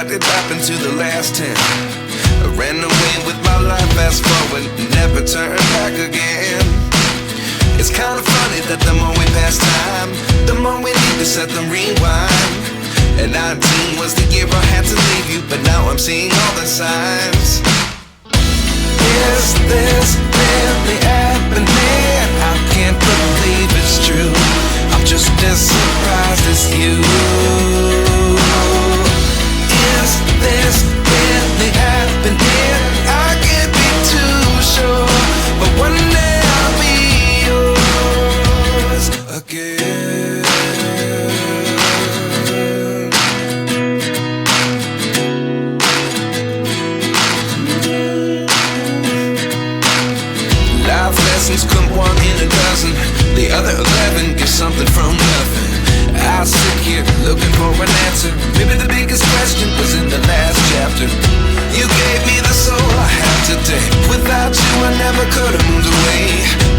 What did happen to the last 10? I ran away with my life, fast forward, never turn back again. It's kind of funny that the more we pass time, the more we need to set them rewind. And 19 was the year I had to leave you, but now I'm seeing all the signs. Is this really happening? I can't believe it's true. I'm just as surprised as you. Is this really happening? I can't be too sure, but one day I'll be yours again. Life lessons come one in a dozen. The other 11 get something from nothing. I sit here looking for an answer. Maybe the biggest question was in the last chapter. You gave me the soul I have today. Without you I never could have moved away.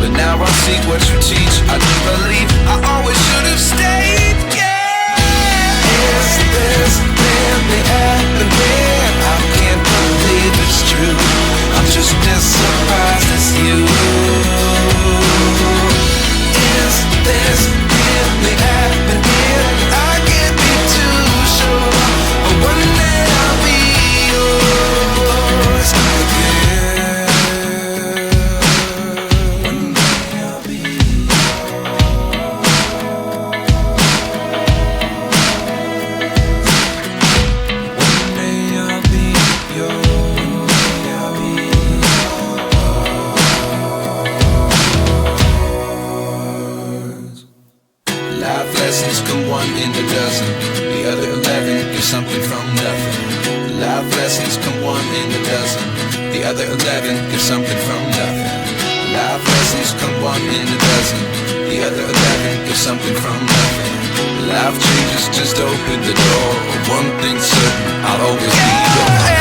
But now I see what you teach. I do believe I always should have stayed. Yeah. Is this really happening? I can't believe it's true. I'm just as surprised as you. Is this really happening? I can't be too sure, but one day I'll be yours again. One day I'll be One day I'll be yours. Life lessons come one in a dozen. The other 11 get something from nothing. Life lessons come one in a dozen. The other 11 get something from nothing. Life lessons come one in a dozen. The other 11 get something from nothing. Life changes just open the door. One thing's certain, I'll always be yours.